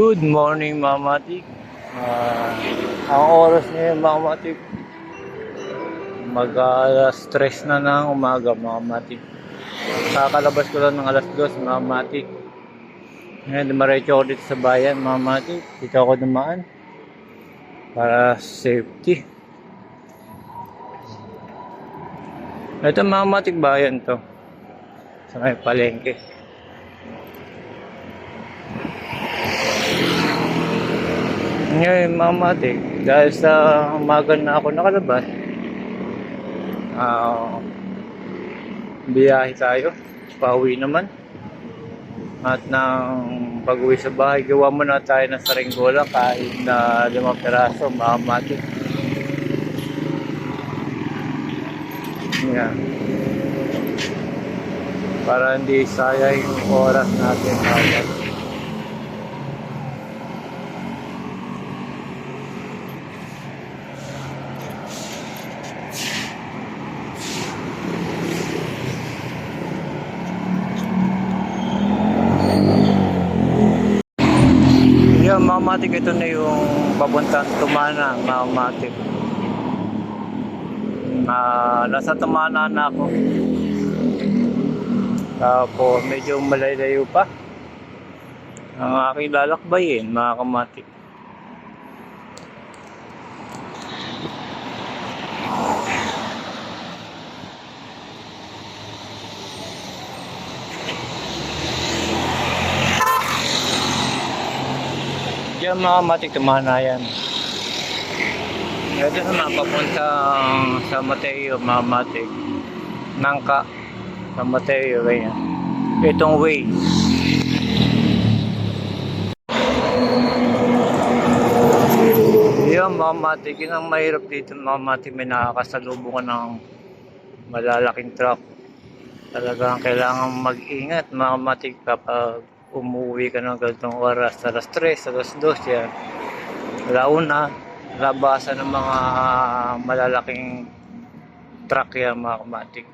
Good morning mga matik. Ang oras ngayon mga matik, mag-alas 3 na ng umaga mga matik. Kakalabas ko lang ng alas 2 mga matik. Ngayon dumaretso ako dito sa bayan mga matik. Dito ako dumaan para safety. Ito mga matik, bayan to sa may palengke. Ngayon mga matik, dahil sa umaga na ako nakalabas, biyahe tayo, pauwi naman. At nang pag-uwi sa bahay, gawa muna tayo ng sarenggola kahit na 5 piraso mga matik. Yan. Para hindi sayang yung oras natin mga matik. Yan mga matik, ito na yung papuntang Tumana mga matik. Nasa Tumana na ako. Tapos medyo malayo pa ang aking lalakbayin mga kamatik. Diyan mga kamatik, Tumana yan. Ito naman papunta sa Mateo mga kamatik. Nangka sa Mateo, ganyan. Itong way. Yan mga matik, yun ang mahirap dito mga matik, may nakakasalubungan ng malalaking truck. Talagang kailangan mag-ingat mga matik kapag umuwi ka ng ganitong oras, alas 3, alas 2 yan. Launa, labasan ng mga malalaking truck yan mga matik.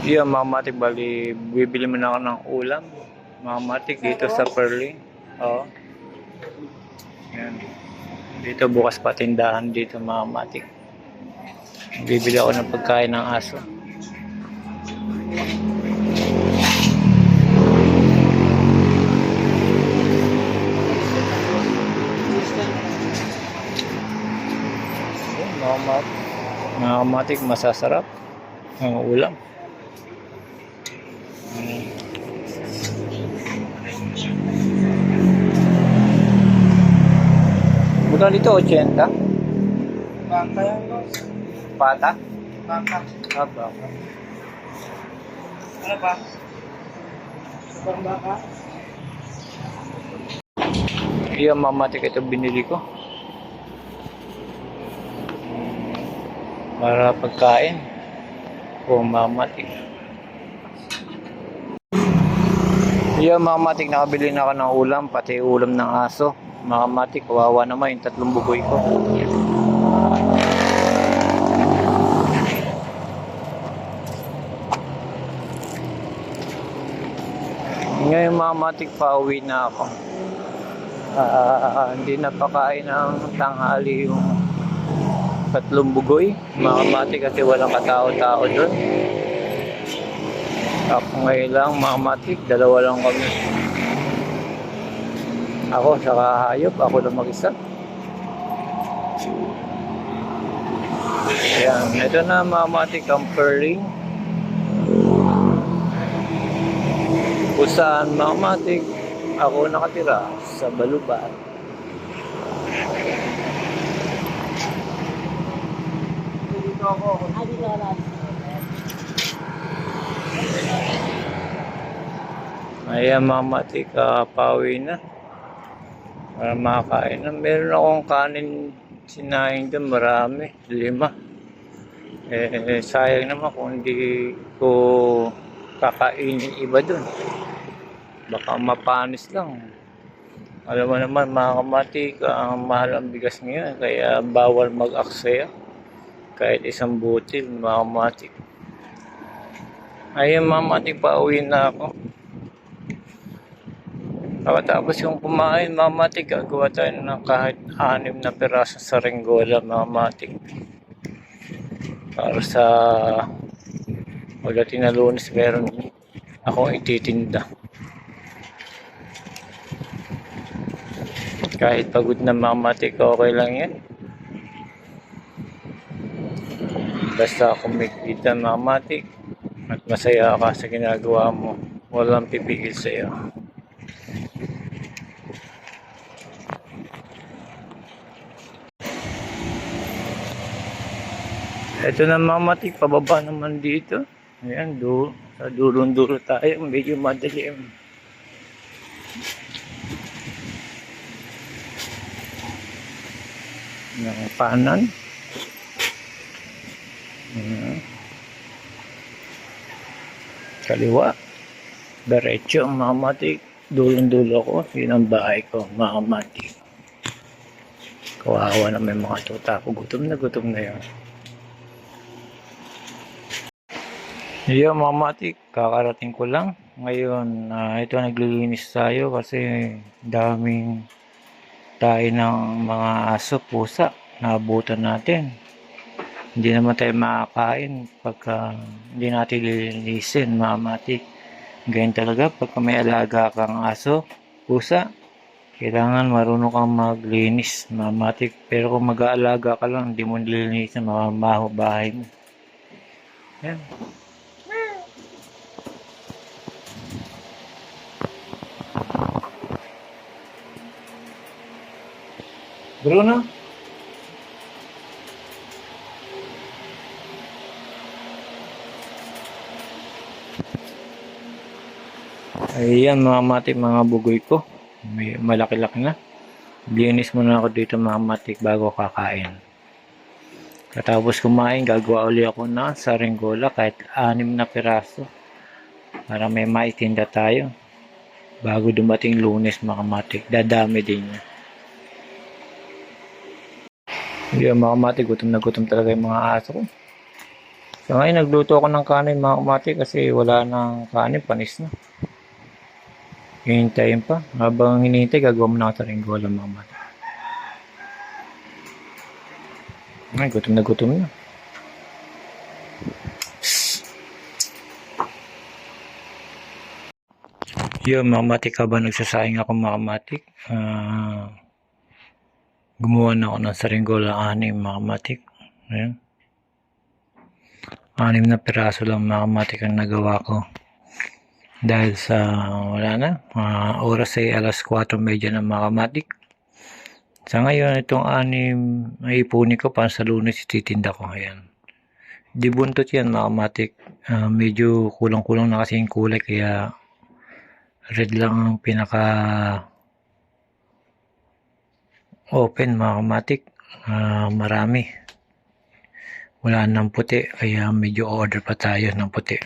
Yan mga matik, bali bibili mo na ako ng ulam mga matik dito sa Perling. Oo. Yan. Dito bukas pa tindahan dito mga matik. Bibili ako ng pagkain ng aso. Mga matik, masasarap ang ulam. Magkano dito? 80? Bangka yan, boss. Pata? Bangka. Baka. Ano ba? Sobrang baka? Yung mamatik ito binili ko. Para pagkain. O mamatik. Yung mamatik, nakabili na ako ng ulam, pati ulam ng aso. Mga matik, kawawa naman yung 3 buboy ko. Ngayon mga matik, pauwi na ako. Hindi na pakain ng tanghali yung 3 bugoy mga matik kasi walang katao-tao doon. Ako ngayon lang mga matik, 2 lang kami. Ako sa kahayop, ako lang mag-isa. Ayan, ito na mga matik ang Perling. Kung saan mga matik, ako nakatira sa Baluban. Dito ako. Dito ka lang. Ayan mga matik, pauwi na. Para makakain na. Meron akong kanin sinaing doon, marami, 5. Sayang naman kung hindi ko kakainin iba doon. Baka mapanis lang. Alam mo naman mga kamatik, ang mahal ang bigas ngayon kaya bawal mag-aksaya kahit isang butil mga kamatik. Ayun mga kamatik, pauwi na ako. Pagkatapos yung kumain mga kamatik, gagawa tayo ng kahit 6 na piraso sa ringgola mga kamatik. Para sa pagdating na Lunes meron akong ititinda. Kahit pagod na mga kamatik, okay lang yan. Basta kumikita mga kamatik at masaya ka sa ginagawa mo, walang pipigil sa iyo. Ito na mga kamatik, pababa naman dito. Ayan, sa dulong-dulo tayo, medyo madilim. Ng kanan. Kaliwa. Diretso mga kamatik. Dulong-dulo ko. Yun ang bahay ko mga kamatik. Kawawa na may mga tuta ko. Gutom na yun. Yo mga kamatik, kakarating ko lang. Ngayon, ito naglilinis tayo kasi daming tayo ng mga aso, pusa. Naabutan natin. Hindi naman tayo makakain pagka hindi natin lilinisin mga kamatik. Ganyan talaga pagka may alaga kang aso, pusa. Kailangan marunong kang maglinis mga kamatik. Pero kung mag-aalaga ka lang, hindi mo nililinisin, mamamaho bahay mo. Yan. Bruno? Ayan mga kamatik, mga bugoy ko. May malaki-laki na. Linis muna ako dito mga kamatik bago kakain. Katapos kumain, gagawa uli ako na saranggola kahit 6 na piraso. Para may maitinda tayo. Bago dumating Lunes mga kamatik, dadami din niya. Yung mga kamatik, gutom na gutom talaga yung mga aso ko. So ngayon, nagluto ako ng kanin mga kamatik kasi wala nang kanin, panis na. Hihintayin pa. Habang hinihintay, gagawa mo na ako sa ringgola mga kamatik. Ay, gutom na gutom na. Yung mga kamatik, habang nagsasaing ako mga kamatik, gumawa na ako ng saranggola 6 mga kamatik. Ayan. 6 na piraso lang mga kamatik ang nagawa ko. Dahil sa wala na, oras ay alas 4:30 na mga kamatik. Sa ngayon, itong 6 ay ipunin ko para sa Lunes ititinda ko. Ayan. Di buntot yan mga kamatik. Medyo kulang-kulang na kasi yung kulay kaya red lang ang pinaka open mga kamatik. Marami. Wala nang puti kaya medyo order pa tayo ng puti.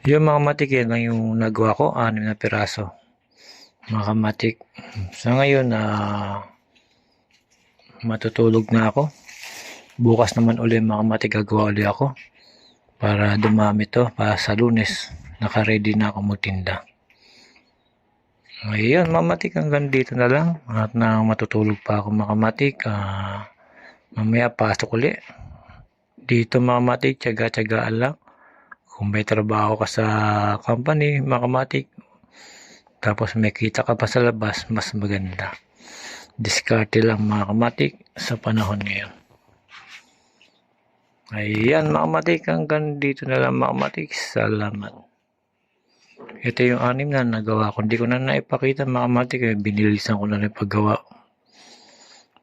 Yung mga kamatik, yan lang yung nagawa ko, 6 na piraso. Mga kamatik. Sa ngayon, matutulog na ako. Bukas naman uli mga kamatik, gagawa uli ako. Para dumami to, para sa Lunes, naka-ready na ako magtinda. Ayun, mga kamatik, hanggang dito na lang. At na matutulog pa ako mga kamatik. Mamaya pasok uli. Dito mga kamatik, tiyaga-tiyagaan lang. Kung may trabaho ka sa company, mga kamatik, tapos may kita ka pa sa labas, mas maganda. Diskarte lang mga kamatik sa panahon ngayon. Ayan mga kamatik, hanggang dito na lang mga kamatik. Salamat. Ito yung 6 na nagawa ko. Hindi ko na naipakita mga kamatik. Binilisan ko na rin paggawa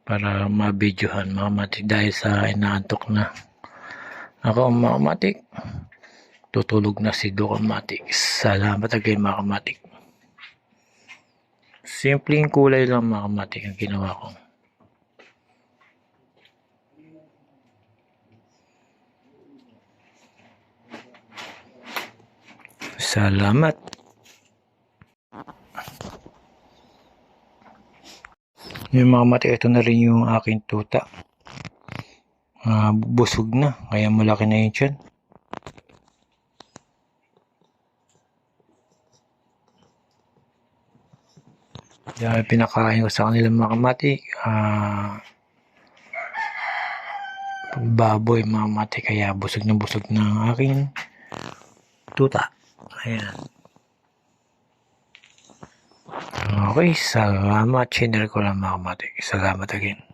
para mabidyohan mga kamatik dahil sa inaantok na ako mga kamatik. Tutulog na si Dokamatik. Salamat again mga kamatik. Simpleng kulay lang mga kamatik ang ginawa ko. Salamat. Yung mga kamatik, ito na rin yung aking tuta. Busog na, kaya malaki na yun tiyan. Dahil pinakain ko sa kanila mga kamatik, baboy mga kamatik, kaya busog na ang aking tuta. Ayan. Okay, salamat. Channel ko lang mga kamatik. Salamat again.